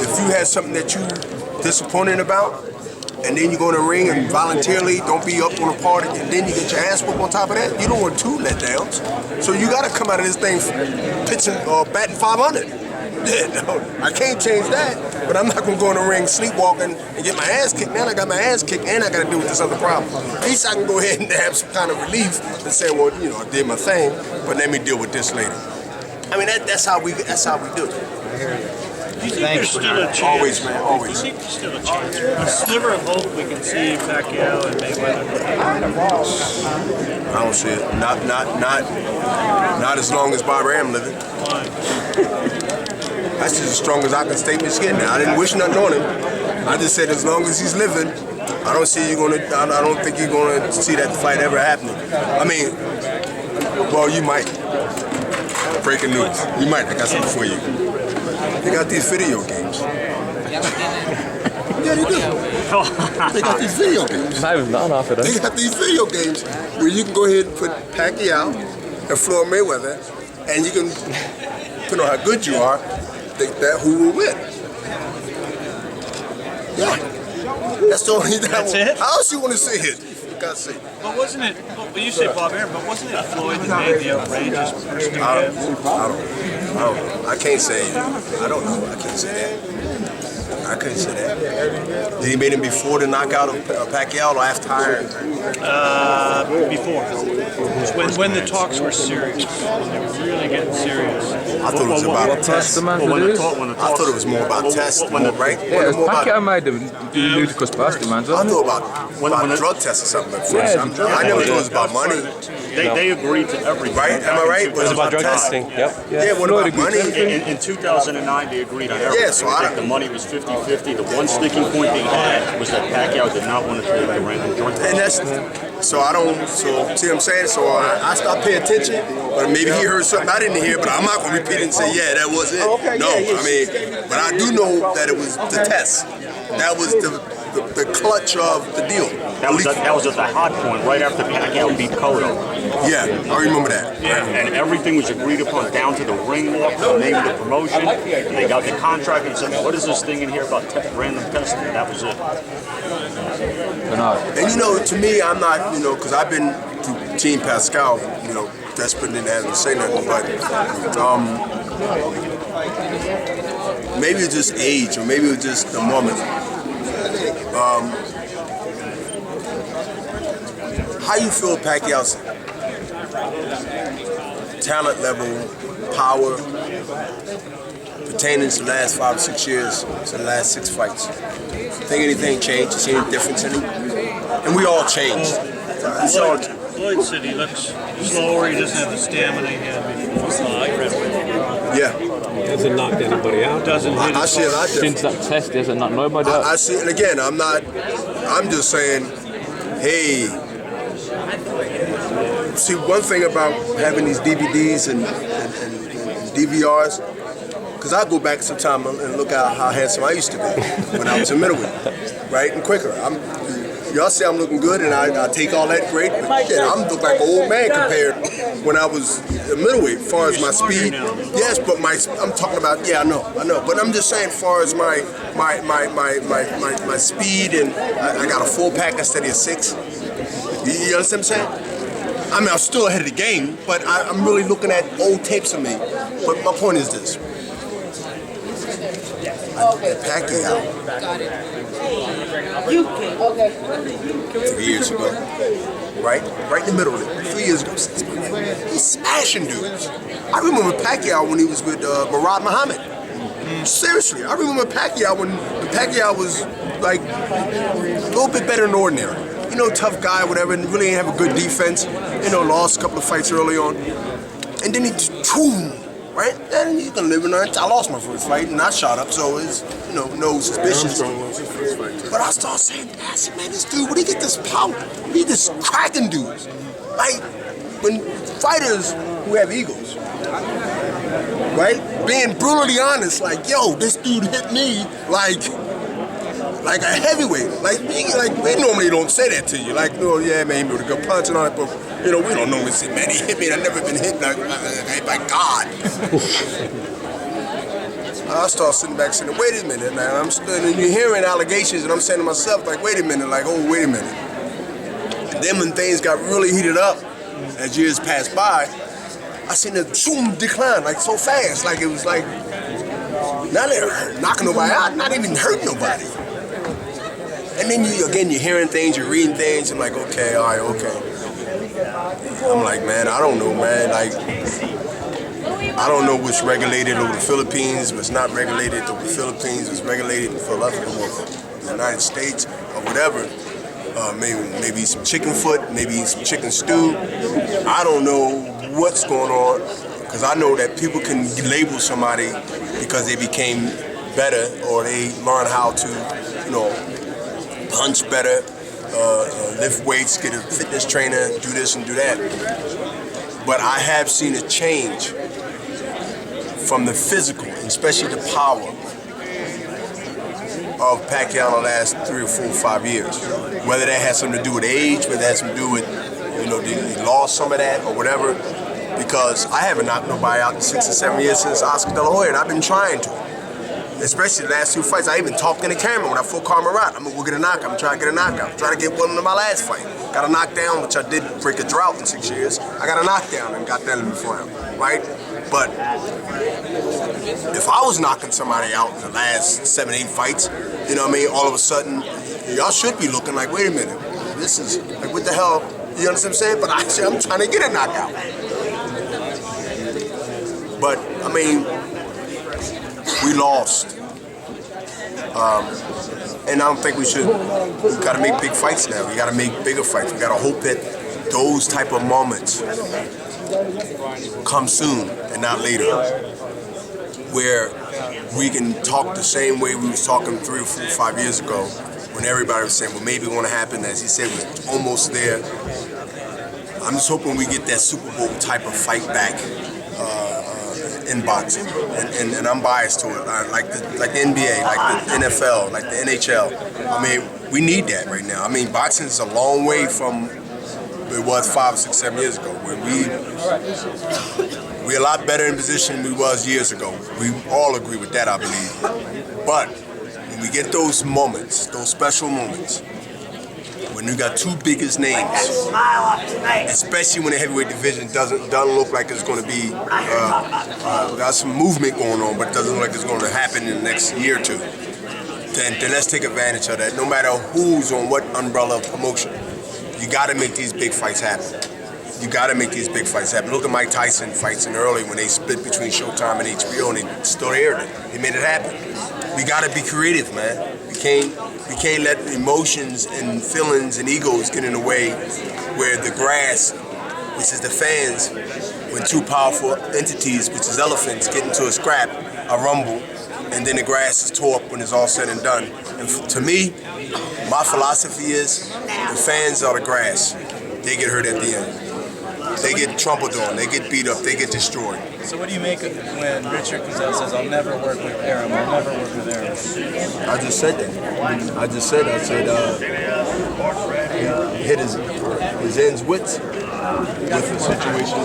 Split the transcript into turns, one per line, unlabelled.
if you had something that you disappointed about, and then you go in the ring and voluntarily don't be up on a party, and then you get your ass whooped on top of that, you don't want two letdowns. So you got to come out of this thing pitching or batting 500. Yeah, no, I can't change that, but I'm not going to go in the ring sleepwalking and get my ass kicked. Now I got my ass kicked and I got to deal with this other problem. At least I can go ahead and have some kind of relief and say, well, you know, I did my thing, but let me deal with this later. I mean, that's how we do it.
Do you think there's still a chance?
Always, man, always.
Do you think there's still a chance? A sliver of hope we can see Pacquiao and Mayweather.
I don't see it. Not as long as Bob Arum living.
Why?
That's just as strong as I can state my skin now. I didn't wish nothing on him. I just said as long as he's living, I don't think you're gonna see that fight ever happening. I mean, well, you might. Breaking news. You might. I got something for you. They got these video games. Yeah, they do. They got these video games.
They
got these video games where you can go ahead and put Pacquiao and Floyd Mayweather, and you can put on how good you are, think that who will win. Yeah. That's the only thing.
That's it?
How else you want to see it? You got to see.
But wasn't it, well, you say Bob Arum, but wasn't it Floyd that made the outrageous person?
I don't know. I can't say it. I don't know. I can't say that. I couldn't say that. Did he made him before the knockout of Pacquiao or after?
Before. When the talks were serious. When they were really getting serious.
I thought it was about a test. I thought it was more about test, right?
Yeah, Pacquiao made the ludicrous bastard, man.
I thought about drug tests or something at first. I never thought it was about money.
They agreed to everything.
Right? Am I right?
It was about drug testing. Yep.
Yeah, what about money?
In 2009, they agreed on everything.
Yeah, so
the money was 50-50. The one sticking point they had was that Pacquiao did not want to take the random drug test.
And that's, so I don't, so see what I'm saying? So I stopped paying attention, but maybe he heard something I didn't hear, but I'm not going to repeat it and say, yeah, that was it. No, I mean, but I do know that it was the test. That was the clutch of the deal.
That was at the hot point right after Pacquiao beat Cotto.
Yeah, I remember that.
Yeah, and everything was agreed upon down to the ring walk, the name of the promotion. They got the contract and said, what is this thing in here about random testing? And that was it.
And you know, to me, I'm not, you know, because I've been through Team Pascal, you know, desperate and having to say nothing, but maybe it's just age, or maybe it's just the moment. How you feel Pacquiao's talent level, power, pertaining to the last 5 or 6 years, to the last 6 fights? Think anything changed? You see any difference in him? And we all changed.
Floyd said he looks slower, he doesn't have the stamina he had before.
Yeah.
He hasn't knocked anybody out.
Doesn't hit
I see a lot different.
Since that test, he hasn't knocked nobody out.
I see, and again, I'm just saying, hey, see, one thing about having these DVDs and DVRs, because I go back sometime and look at how handsome I used to be when I was a middleweight, right, and quicker. Y'all say I'm looking good, and I take all that great, but yeah, I'm look like an old man compared when I was a middleweight. As far as my speed, yes, but I'm talking about, yeah, I know, but I'm just saying, as far as my speed, and I got a 4-pack instead of a 6. You understand what I'm saying? I mean, I'm still ahead of the game, but I'm really looking at old tapes of me. But my point is this. Pacquiao, 3 years ago, right in the middle of it, 3 years ago, he's smashing dudes. I remember Pacquiao when he was with Murad Muhammad. Seriously, I remember Pacquiao when Pacquiao was like a little bit better than ordinary. You know, tough guy, whatever, and really didn't have a good defense. You know, lost a couple of fights early on. And then he boom, right? And he's gonna live in that. I lost my first fight and I shot up, so it's, you know, no suspicion. But I started saying, man, this dude, where do he get this power? He just cracking dudes. Like, when fighters who have egos, right? Being brutally honest, like, yo, this dude hit me like a heavyweight. Like we normally don't say that to you. Like, oh yeah, man, he with a good punch and all that, but you know, we don't normally say, man, he hit me and I've never been hit by God. I start sitting back saying, wait a minute, man. And you're hearing allegations, and I'm saying to myself, like, wait a minute, like, oh, wait a minute. And then when things got really heated up, as years passed by, I seen the zoom decline, like, so fast. Like, it was like, not knocking nobody out, not even hurting nobody. And then you're hearing things, you're reading things, and like, okay, all right, okay. I'm like, man, I don't know, man. Like, I don't know what's regulated over the Philippines, what's not regulated over the Philippines, what's regulated in Philadelphia or the United States or whatever. Maybe some chicken foot, maybe some chicken stew. I don't know what's going on, because I know that people can label somebody because they became better or they learn how to, punch better, lift weights, get a fitness trainer, do this and do that. But I have seen a change from the physical, especially the power of Pacquiao in the last 3 or 4 or 5 years. Whether that has something to do with age, whether that has something to do with, he lost some of that or whatever. Because I haven't knocked nobody out in 6 or 7 years since Oscar De La Hoya, and I've been trying to. Especially the last 2 fights, I even talked in the camera when I fought Carmarat. I'm gonna go get a knockout. I'm trying to get a knockout. I'm trying to get one in my last fight. Got a knockdown, which I did break a drought in 6 years. I got a knockdown and got that in before him, right? But if I was knocking somebody out in the last 7, 8 fights, all of a sudden, y'all should be looking like, wait a minute, this is, like, what the hell? You understand what I'm saying? But actually, I'm trying to get a knockout. But, we lost. And I don't think we should. We gotta make big fights now. We gotta make bigger fights. We gotta hope that those type of moments come soon and not later, where we can talk the same way we was talking 3 or 4 or 5 years ago, when everybody was saying, well, maybe it's gonna happen. As he said, it was almost there. I'm just hoping we get that Super Bowl type of fight back in boxing, and I'm biased to it. Like the NBA, like the NFL, like the NHL. We need that right now. Boxing is a long way from it was 5, 6, 7 years ago. When we're a lot better in position than we was years ago. We all agree with that, I believe. But when we get those moments, those special moments, when you got 2 biggest names, especially when the heavyweight division doesn't look like it's going to be, got some movement going on, but it doesn't look like it's going to happen in the next year or 2, then let's take advantage of that. No matter who's on what umbrella of promotion, you got to make these big fights happen. You got to make these big fights happen. Look at Mike Tyson fights in early when they split between Showtime and HBO, and they still aired it. They made it happen. We got to be creative, man. We can't let emotions and feelings and egos get in the way, where the grass, which is the fans, when 2 powerful entities, which is elephants, get into a scrap, a rumble, and then the grass is tore up when it's all said and done. And to me, my philosophy is the fans are the grass. They get hurt at the end. They get trampled on, they get beat up, they get destroyed.
So what do you make of when Richard Cazell says, I'll never work with Arum, I'll never work with Arum?
I just said that. I said, hit his ends with the situation.